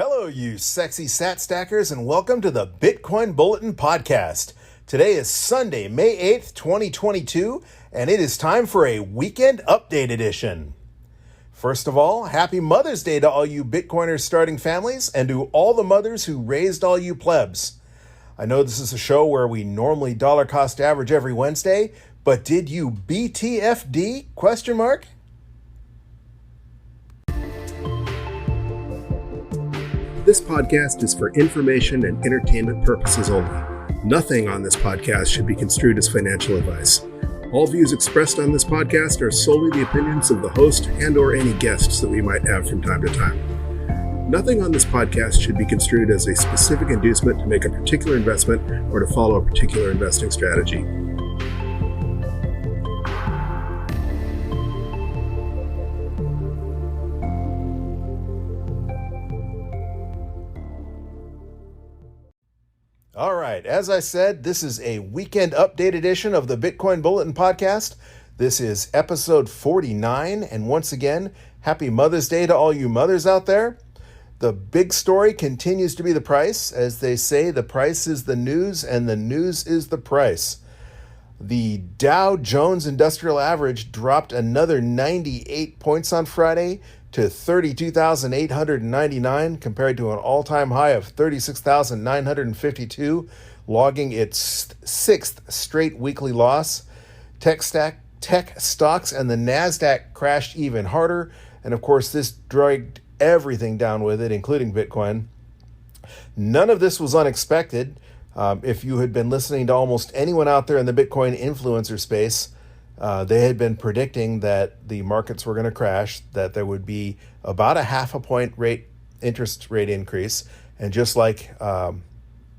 Hello, you sexy sat stackers, and welcome to the Bitcoin Bulletin Podcast. Today is Sunday, May 8th, 2022, and it is time for a weekend update edition. First of all, happy Mother's Day to all you Bitcoiners starting families and to all the mothers who raised all you plebs. I know this is a show where we normally dollar cost average every Wednesday, but did you BTFD? This podcast is for information and entertainment purposes only. Nothing on this podcast should be construed as financial advice. All views expressed on this podcast are solely the opinions of the host and/or any guests that we might have from time to time. Nothing on this podcast should be construed as a specific inducement to make a particular investment or to follow a particular investing strategy. All right, as I said, this is a weekend update edition of the Bitcoin Bulletin Podcast. This is episode 49, and once again, happy Mother's Day to all you mothers out there. The big story continues to be the price. As they say, the price is the news, and the news is the price. The Dow Jones Industrial Average dropped another 98 points on Friday to 32,899 compared to an all-time high of 36,952, logging its sixth straight weekly loss. Tech stocks and the NASDAQ crashed even harder, and of course this dragged everything down with it, including Bitcoin. None of this was unexpected. If you had been listening to almost anyone out there in the Bitcoin influencer space, they had been predicting that the markets were going to crash, that there would be about a half a point interest rate increase. And just like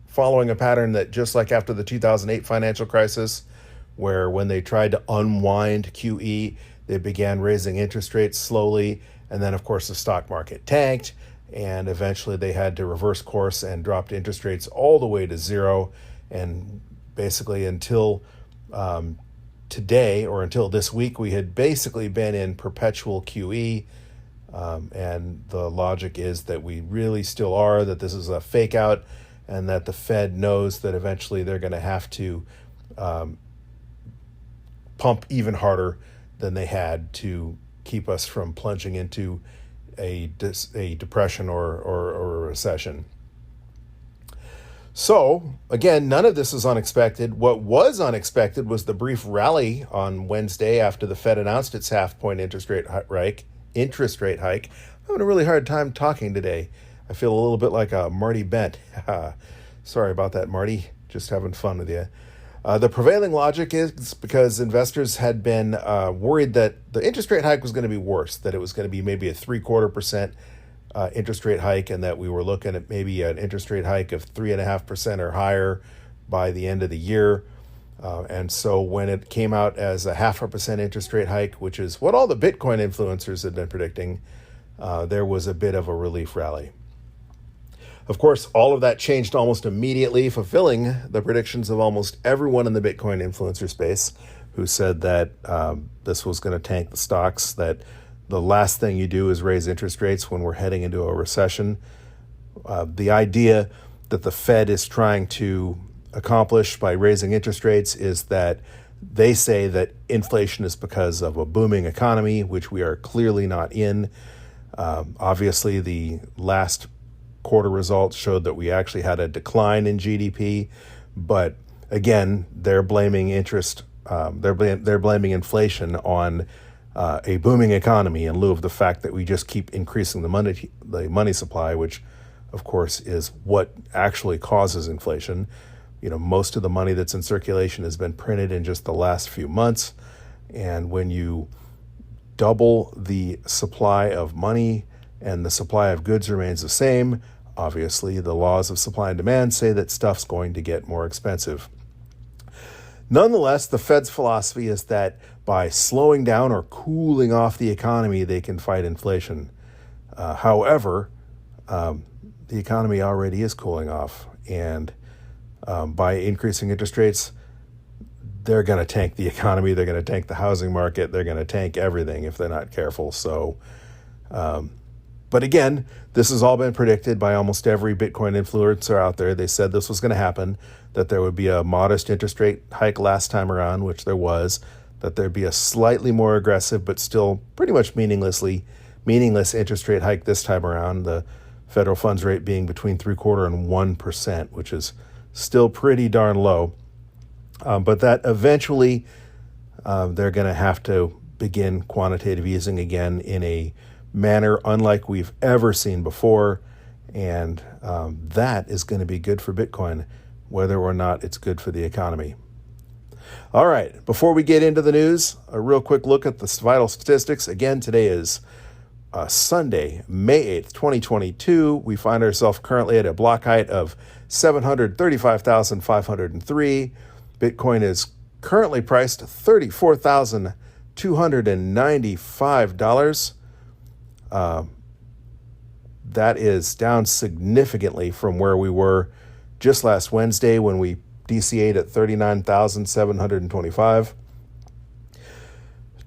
following a pattern that just like after the 2008 financial crisis, where when they tried to unwind QE, they began raising interest rates slowly. And then, of course, the stock market tanked. And eventually they had to reverse course and dropped interest rates all the way to zero. And basically until today, or until this week, we had basically been in perpetual QE, and the logic is that we really still are, that this is a fake out, and that the Fed knows that eventually they're going to have to pump even harder than they had to keep us from plunging into a depression or a recession. So, again, none of this is unexpected. What was unexpected was the brief rally on Wednesday after the Fed announced its half-point interest rate hike. I'm having a really hard time talking today. I feel a little bit like a Marty Bent. Sorry about that, Marty. Just having fun with you. The prevailing logic is because investors had been worried that the interest rate hike was going to be worse, that it was going to be maybe a 0.75% interest rate hike, and that we were looking at maybe an interest rate hike of 3.5% or higher by the end of the year. And so when it came out as a 0.5% interest rate hike, which is what all the Bitcoin influencers had been predicting, there was a bit of a relief rally. Of course, all of that changed almost immediately, fulfilling the predictions of almost everyone in the Bitcoin influencer space who said that this was going to tank the stocks, that the last thing you do is raise interest rates when we're heading into a recession. The idea that the Fed is trying to accomplish by raising interest rates is that they say that inflation is because of a booming economy, which we are clearly not in. Obviously, the last quarter results showed that we actually had a decline in GDP, but again, they're blaming they're blaming inflation on a booming economy in lieu of the fact that we just keep increasing the money supply, which of course is what actually causes inflation. You know, most of the money that's in circulation has been printed in just the last few months, and when you double the supply of money and the supply of goods remains the same, obviously the laws of supply and demand say that stuff's going to get more expensive. Nonetheless, the Fed's philosophy is that by slowing down or cooling off the economy, they can fight inflation. However, the economy already is cooling off, and by increasing interest rates, they're going to tank the economy, they're going to tank the housing market, they're going to tank everything if they're not careful. So But again, this has all been predicted by almost every Bitcoin influencer out there. They said this was going to happen, that there would be a modest interest rate hike last time around, which there was, that there'd be a slightly more aggressive but still pretty much meaningless interest rate hike this time around, the federal funds rate being between 0.75% and 1%, which is still pretty darn low. But that eventually they're going to have to begin quantitative easing again in a manner unlike we've ever seen before. And that is going to be good for Bitcoin, whether or not it's good for the economy. All right, before we get into the news, a real quick look at the vital statistics. Again, today is Sunday, May 8th, 2022. We find ourselves currently at a block height of 735,503. Bitcoin is currently priced $34,295. That is down significantly from where we were just last Wednesday when we DCA'd at 39,725.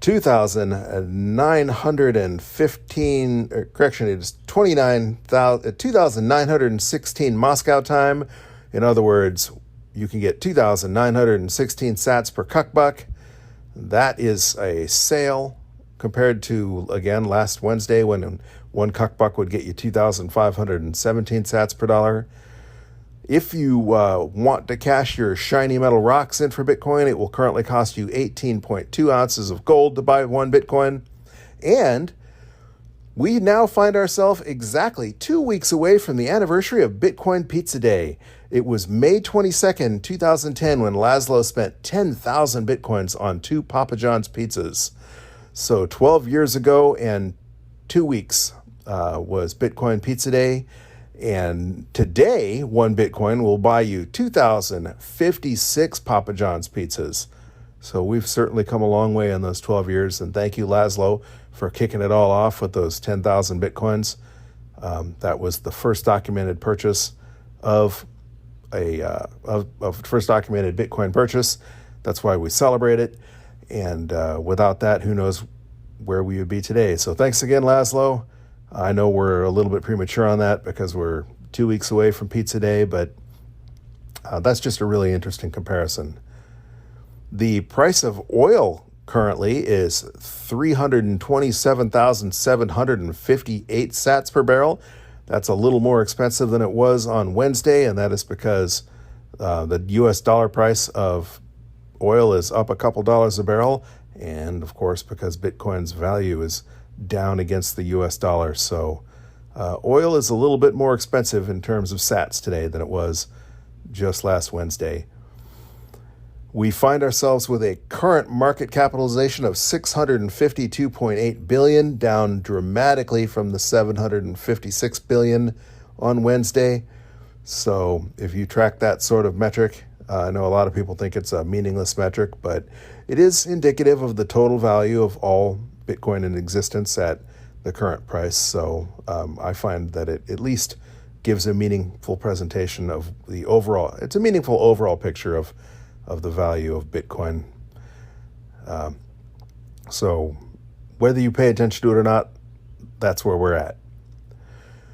2,916 Moscow time. In other words, you can get 2,916 sats per cuck buck. That is a sale compared to, again, last Wednesday when one cuck buck would get you 2,517 sats per dollar. If you want to cash your shiny metal rocks in for Bitcoin, it will currently cost you 18.2 ounces of gold to buy one Bitcoin. And we now find ourselves exactly 2 weeks away from the anniversary of Bitcoin Pizza Day. It was May 22nd, 2010, when Laszlo spent 10,000 Bitcoins on 2 Papa John's pizzas. So 12 years ago and 2 weeks was Bitcoin Pizza Day. And today, one Bitcoin will buy you 2,056 Papa John's pizzas. So we've certainly come a long way in those 12 years. And thank you, Laszlo, for kicking it all off with those 10,000 Bitcoins. That was the first documented purchase of first documented Bitcoin purchase. That's why we celebrate it. And without that, who knows where we would be today. So thanks again, Laszlo. I know we're a little bit premature on that because we're 2 weeks away from Pizza Day, but that's just a really interesting comparison. The price of oil currently is 327,758 sats per barrel. That's a little more expensive than it was on Wednesday, and that is because the U.S. dollar price of oil is up a couple dollars a barrel, and of course because Bitcoin's value is down against the U.S. dollar. So oil is a little bit more expensive in terms of sats today than it was just last Wednesday. We find ourselves with a current market capitalization of $652.8 billion, down dramatically from the $756 billion on Wednesday. So if you track that sort of metric, I know a lot of people think it's a meaningless metric, but it is indicative of the total value of all Bitcoin in existence at the current price. So I find that it at least gives a meaningful presentation of the overall, it's a meaningful overall picture of the value of Bitcoin. So whether you pay attention to it or not, that's where we're at.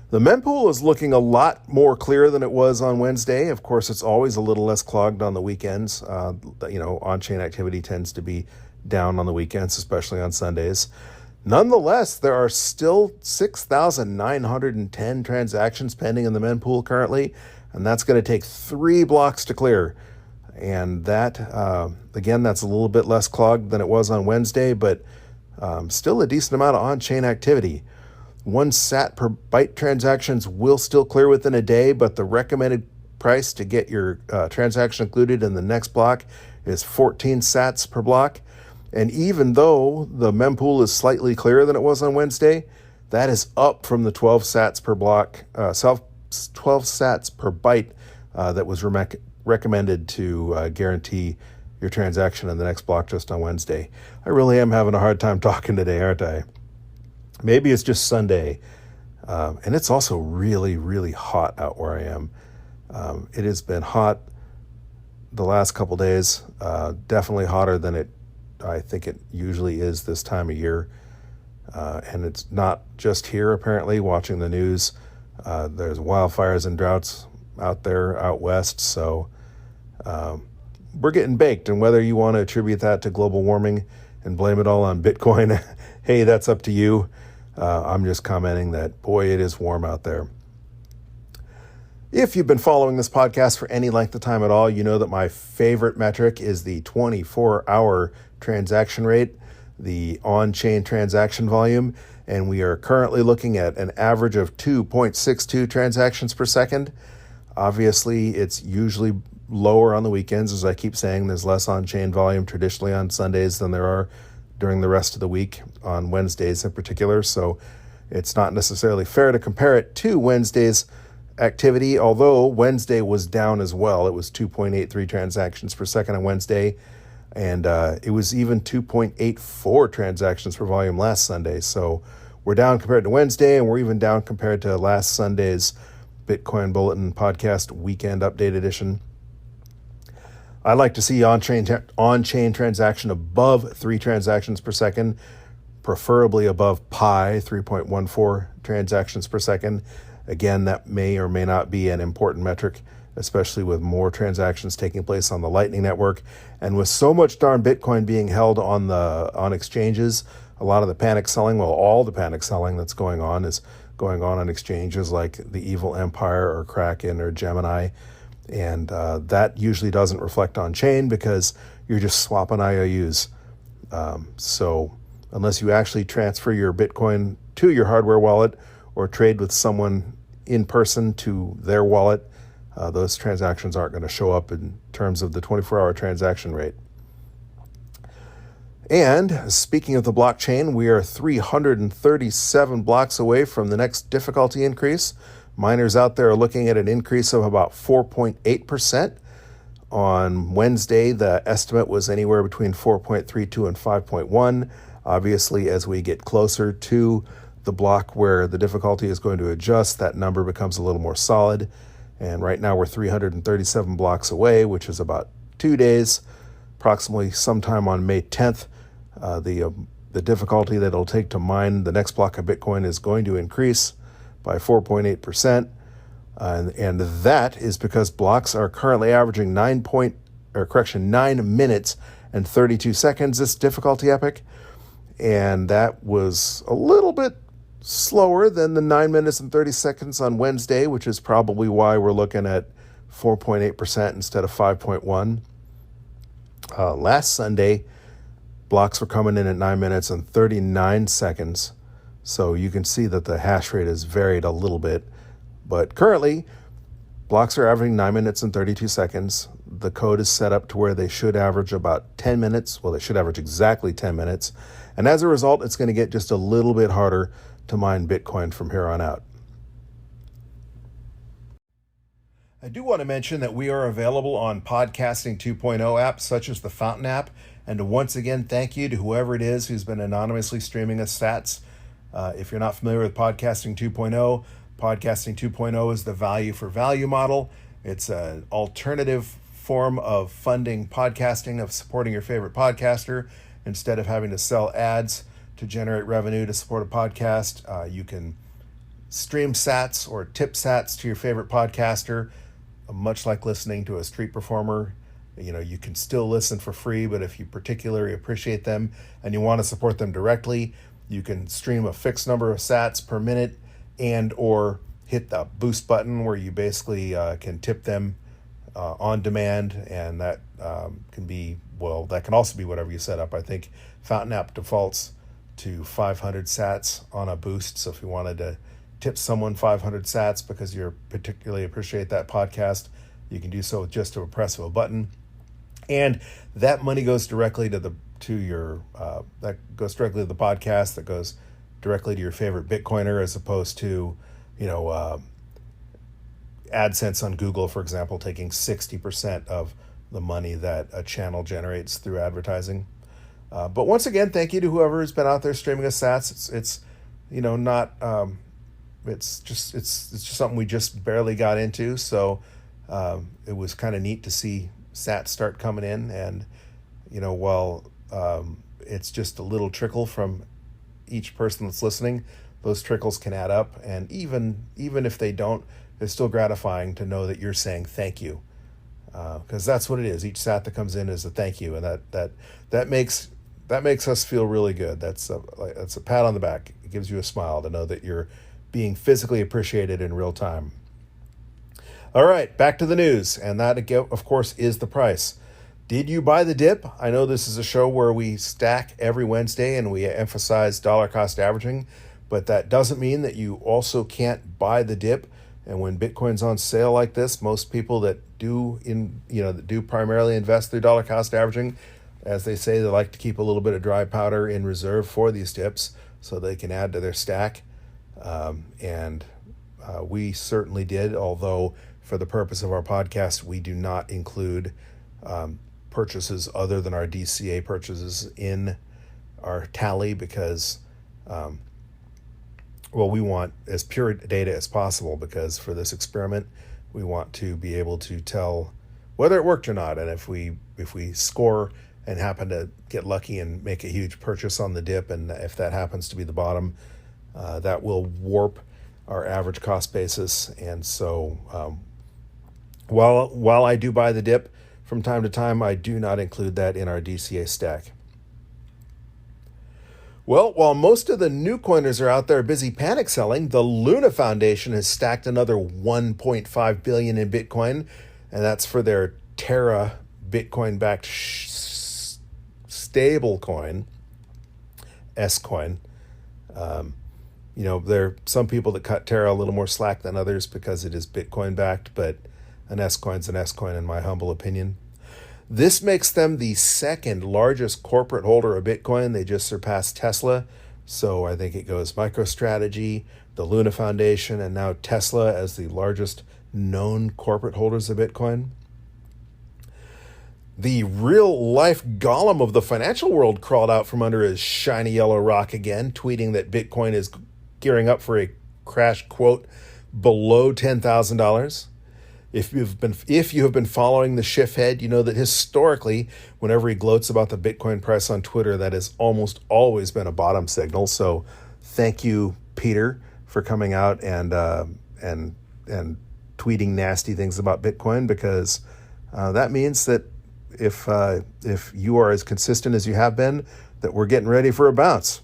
The mempool is looking a lot more clear than it was on Wednesday. Of course, it's always a little less clogged on the weekends. On-chain activity tends to be down on the weekends, especially on Sundays. Nonetheless, there are still 6,910 transactions pending in the mempool currently, and that's going to take 3 blocks to clear. And that, again, that's a little bit less clogged than it was on Wednesday, but still a decent amount of on-chain activity. 1 sat per byte transactions will still clear within a day, but the recommended price to get your transaction included in the next block is 14 sats per block. And even though the mempool is slightly clearer than it was on Wednesday, that is up from the 12 sats per block, 12 sats per byte that was recommended to guarantee your transaction in the next block just on Wednesday. I really am having a hard time talking today, aren't I? Maybe it's just Sunday. And it's also really, really hot out where I am. It has been hot the last couple days, definitely hotter than I think it usually is this time of year. And it's not just here, apparently, watching the news. There's wildfires and droughts out there, out west. So we're getting baked. And whether you want to attribute that to global warming and blame it all on Bitcoin, hey, that's up to you. I'm just commenting that, boy, it is warm out there. If you've been following this podcast for any length of time at all, you know that my favorite metric is the 24-hour transaction rate, the on-chain transaction volume, and we are currently looking at an average of 2.62 transactions per second. Obviously, it's usually lower on the weekends. As I keep saying, there's less on-chain volume traditionally on Sundays than there are during the rest of the week, on Wednesdays in particular. So it's not necessarily fair to compare it to Wednesday's activity, although Wednesday was down as well. It was 2.83 transactions per second on Wednesday, and it was even 2.84 transactions per volume last Sunday. So we're down compared to Wednesday, and we're even down compared to last Sunday's Bitcoin Bulletin Podcast Weekend Update Edition. I'd like to see on-chain transaction above 3 transactions per second, preferably above pi, 3.14 transactions per second. Again, that may or may not be an important metric, especially with more transactions taking place on the Lightning Network. And with so much darn Bitcoin being held on exchanges, a lot of the panic selling, well, all the panic selling that's going on is going on exchanges like the Evil Empire or Kraken or Gemini. And that usually doesn't reflect on chain because you're just swapping IOUs. So unless you actually transfer your Bitcoin to your hardware wallet or trade with someone in person to their wallet, those transactions aren't going to show up in terms of the 24-hour transaction rate. And speaking of the blockchain, we are 337 blocks away from the next difficulty increase. Miners out there are looking at an increase of about 4.8%. On Wednesday, the estimate was anywhere between 4.32 and 5.1. Obviously, as we get closer to the block where the difficulty is going to adjust, that number becomes a little more solid. And right now we're 337 blocks away, which is about 2 days, approximately sometime on May 10th. The difficulty that it'll take to mine the next block of Bitcoin is going to increase by 4.8%. And that is because blocks are currently averaging 9 minutes and 32 seconds this difficulty epoch. And that was a little bit slower than the 9 minutes and 30 seconds on Wednesday, which is probably why we're looking at 4.8% instead of 5.1. Last Sunday, blocks were coming in at 9 minutes and 39 seconds. So you can see that the hash rate has varied a little bit. But currently, blocks are averaging 9 minutes and 32 seconds. The code is set up to where they should average about 10 minutes. Well, they should average exactly 10 minutes. And as a result, it's going to get just a little bit harder to mine Bitcoin from here on out. I do want to mention that we are available on Podcasting 2.0 apps such as the Fountain app. And to once again, thank you to whoever it is who's been anonymously streaming us stats. If you're not familiar with Podcasting 2.0, Podcasting 2.0 is the value for value model. It's an alternative form of funding podcasting, of supporting your favorite podcaster. Instead of having to sell ads to generate revenue to support a podcast, you can stream sats or tip sats to your favorite podcaster, much like listening to a street performer. You know, you can still listen for free, but if you particularly appreciate them and you want to support them directly, you can stream a fixed number of sats per minute and or hit the boost button where you basically can tip them on demand, and that can be, well, that can also be whatever you set up. I think Fountain app defaults to 500 sats on a boost, so if you wanted to tip someone 500 sats because you particularly appreciate that podcast, you can do so with just a press of a button. And that money goes directly to the podcast, that goes directly to your favorite Bitcoiner, as opposed to, AdSense on Google, for example, taking 60% of the money that a channel generates through advertising. But once again, thank you to whoever has been out there streaming us sats. It's just something we just barely got into. So it was kind of neat to see sats start coming in, and while it's just a little trickle from each person that's listening, those trickles can add up. And even if they don't, it's still gratifying to know that you're saying thank you, because that's what it is. Each sat that comes in is a thank you, and that makes us feel really good. That's a pat on the back. It gives you a smile to know that you're being physically appreciated in real time. All right, back to the news, and that, of course, is the price. Did you buy the dip? I know this is a show where we stack every Wednesday and we emphasize dollar cost averaging, but that doesn't mean that you also can't buy the dip. And when Bitcoin's on sale like this, most people that do primarily invest through dollar cost averaging, as they say, they like to keep a little bit of dry powder in reserve for these dips so they can add to their stack. And we certainly did, although for the purpose of our podcast, we do not include purchases other than our DCA purchases in our tally because we want as pure data as possible, because for this experiment, we want to be able to tell whether it worked or not. And if we score and happen to get lucky and make a huge purchase on the dip, and if that happens to be the bottom, that will warp our average cost basis. And so while I do buy the dip from time to time, I do not include that in our DCA stack. Well, while most of the new coiners are out there busy panic selling, the Luna Foundation has stacked another $1.5 billion in Bitcoin, and that's for their Terra Bitcoin-backed stable coin, S-Coin. There are some people that cut Terra a little more slack than others because it is Bitcoin-backed, but an S-Coin's an S-Coin in my humble opinion. This makes them the second largest corporate holder of Bitcoin. They just surpassed Tesla. So I think it goes MicroStrategy, the Luna Foundation, and now Tesla as the largest known corporate holders of Bitcoin. The real-life golem of the financial world crawled out from under his shiny yellow rock again, tweeting that Bitcoin is gearing up for a crash, quote, below $10,000. If you have been following the shift head, you know that historically, whenever he gloats about the Bitcoin price on Twitter, that has almost always been a bottom signal. So thank you, Peter, for coming out and tweeting nasty things about Bitcoin, because that means that if you are as consistent as you have been, that we're getting ready for a bounce.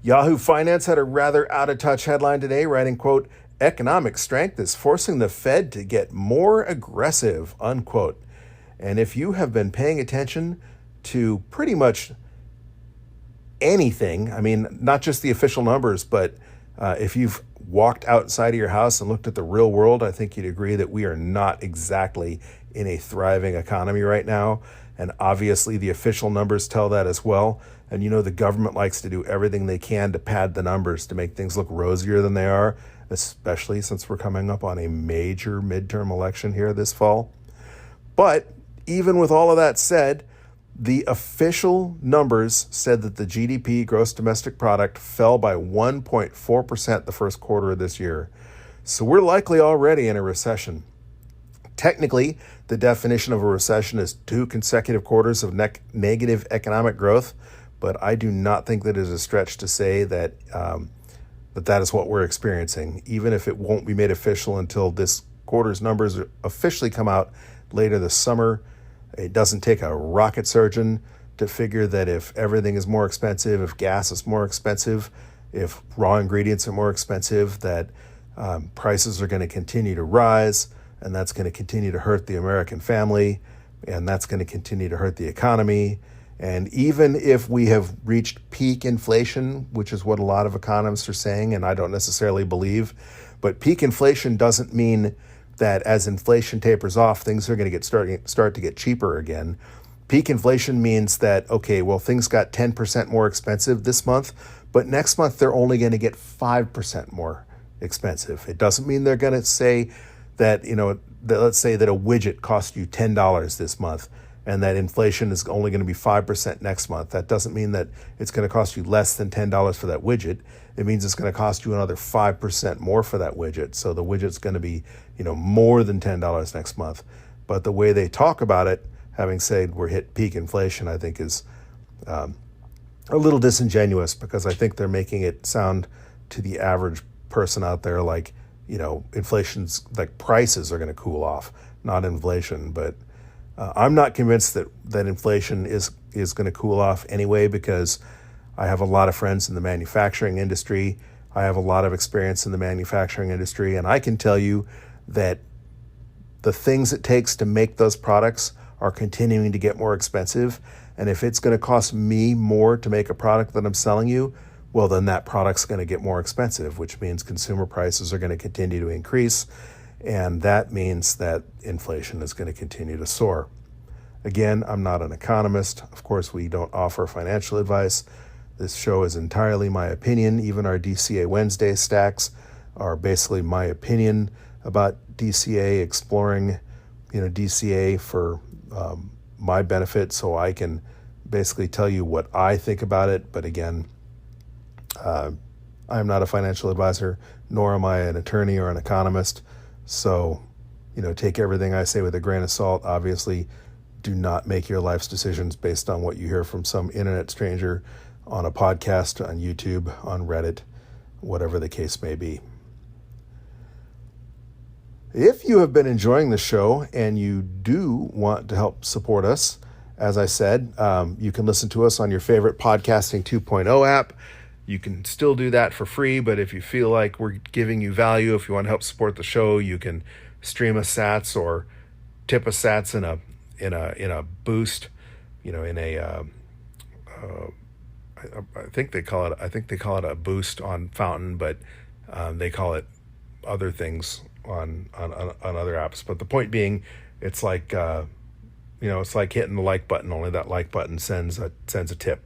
Yahoo Finance had a rather out-of-touch headline today, writing, quote, economic strength is forcing the Fed to get more aggressive, unquote. And if you have been paying attention to pretty much anything, I mean, not just the official numbers, but if you've walked outside of your house and looked at the real world, I think you'd agree that we are not exactly in a thriving economy right now. And obviously the official numbers tell that as well. And the government likes to do everything they can to pad the numbers to make things look rosier than they are, especially since we're coming up on a major midterm election here this fall. But even with all of that said, the official numbers said that the GDP, gross domestic product, fell by 1.4% the first quarter of this year. So we're likely already in a recession. Technically, the definition of a recession is 2 consecutive quarters of negative economic growth, but I do not think that it is a stretch to say that that is what we're experiencing, even if it won't be made official until this quarter's numbers officially come out later this summer. It doesn't take a rocket surgeon to figure that if everything is more expensive, if gas is more expensive, if raw ingredients are more expensive, that prices are going to continue to rise, and that's going to continue to hurt the American family, and that's going to continue to hurt the economy. And even if we have reached peak inflation, which is what a lot of economists are saying, and I don't necessarily believe, but peak inflation doesn't mean that as inflation tapers off, things are going to start to get cheaper again. Peak inflation means that, okay, well, things got 10% more expensive this month, but next month they're only going to get 5% more expensive. It doesn't mean they're going to say that, let's say that a widget cost you $10 this month, and that inflation is only going to be 5% next month. That doesn't mean that it's going to cost you less than $10 for that widget. It means it's going to cost you another 5% more for that widget. So the widget's going to be, more than $10 next month. But the way they talk about it, having said we're hit peak inflation, I think is a little disingenuous, because I think they're making it sound to the average person out there like, inflation's like prices are going to cool off, not inflation. But I'm not convinced that inflation is going to cool off anyway, because I have a lot of friends in the manufacturing industry. I have a lot of experience in the manufacturing industry, and I can tell you that the things it takes to make those products are continuing to get more expensive. And if it's going to cost me more to make a product that I'm selling you, well, then that product's going to get more expensive, which means consumer prices are going to continue to increase. And that means that inflation is going to continue to soar. Again, I'm not an economist. Of course, we don't offer financial advice. This show is entirely my opinion. Even our DCA Wednesday stacks are basically my opinion about DCA, exploring, DCA for my benefit, so I can basically tell you what I think about it. But again, I'm not a financial advisor, nor am I an attorney or an economist. So, take everything I say with a grain of salt. Obviously, do not make your life's decisions based on what you hear from some internet stranger on a podcast, on YouTube, on Reddit, whatever the case may be. If you have been enjoying the show and you do want to help support us, as I said, you can listen to us on your favorite Podcasting 2.0 app. You can still do that for free, but if you feel like we're giving you value, if you want to help support the show, you can stream us sats or tip us sats in a boost, I think they call it a boost on Fountain, but they call it other things on other apps. But the point being, it's like it's like hitting the like button, only that like button sends a tip.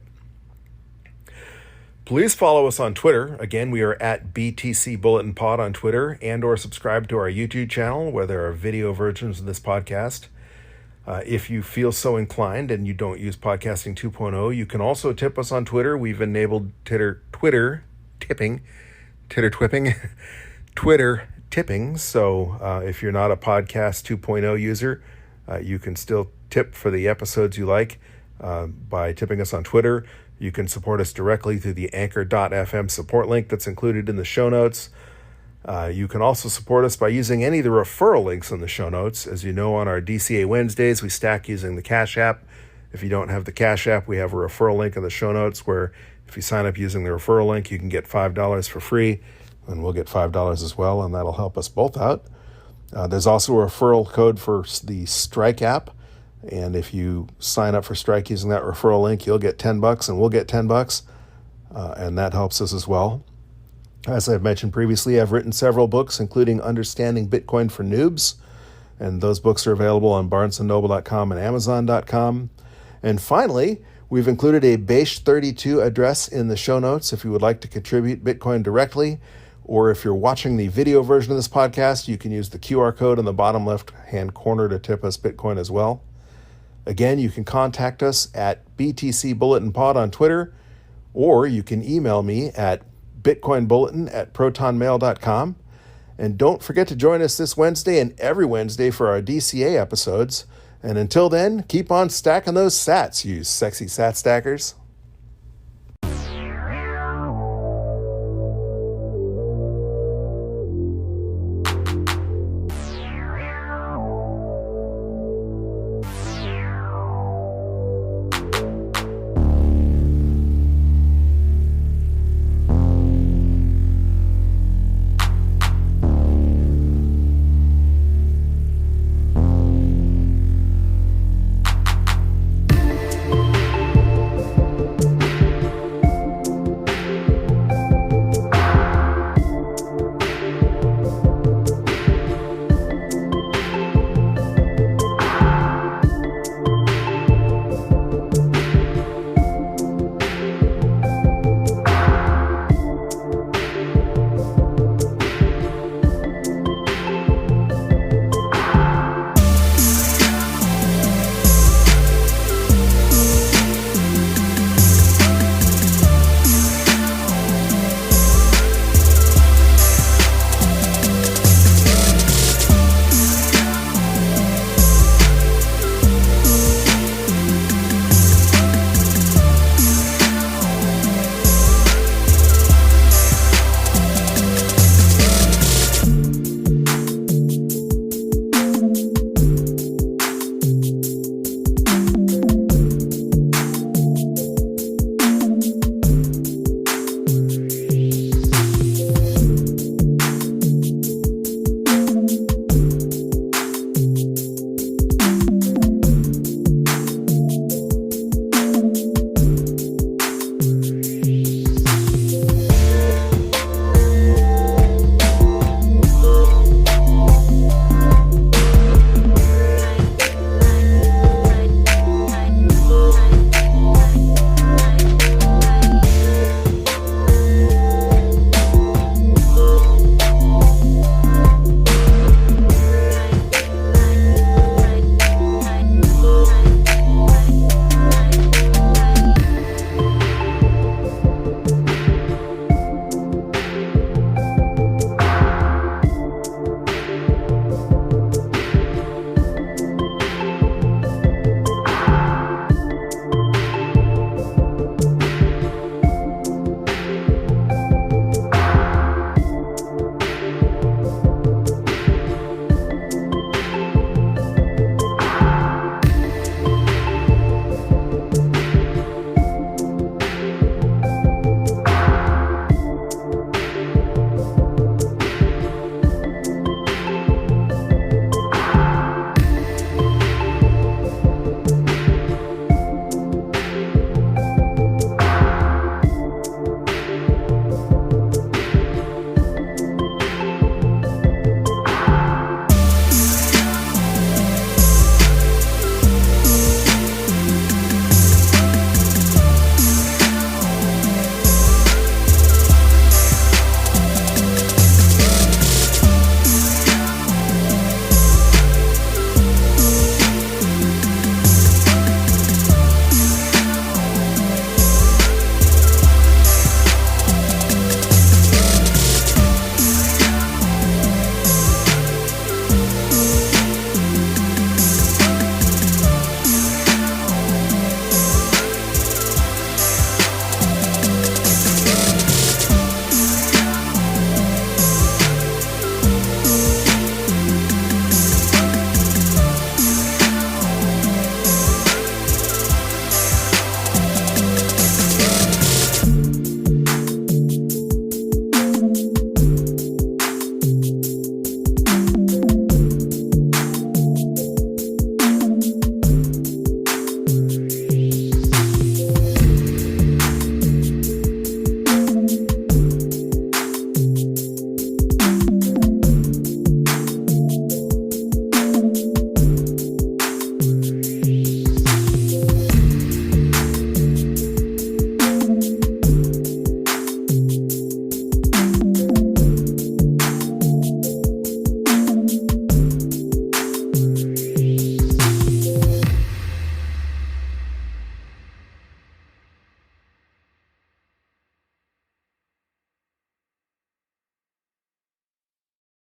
Please follow us on Twitter. Again, we are at BTC Bulletin Pod on Twitter, and or subscribe to our YouTube channel where there are video versions of this podcast. If you feel so inclined and you don't use Podcasting 2.0, you can also tip us on Twitter. We've enabled Twitter tipping. So if you're not a Podcast 2.0 user, you can still tip for the episodes you like by tipping us on Twitter. You can support us directly through the anchor.fm support link that's included in the show notes. You can also support us by using any of the referral links in the show notes. As you know, on our DCA Wednesdays, we stack using the Cash App. If you don't have the Cash App, we have a referral link in the show notes where if you sign up using the referral link, you can get $5 for free, and we'll get $5 as well, and that'll help us both out. There's also a referral code for the Strike app, and if you sign up for Strike using that referral link, you'll get $10 and we'll get $10, and that helps us as well. As I've mentioned previously, I've written several books, including Understanding Bitcoin for Noobs, and those books are available on barnesandnoble.com and amazon.com. And finally, we've included a Base32 address in the show notes if you would like to contribute Bitcoin directly, or if you're watching the video version of this podcast, you can use the QR code in the bottom left-hand corner to tip us Bitcoin as well. Again, you can contact us at BTC Bulletin Pod on Twitter, or you can email me at bitcoinbulletin@protonmail.com. And don't forget to join us this Wednesday and every Wednesday for our DCA episodes. And until then, keep on stacking those sats, you sexy sat stackers.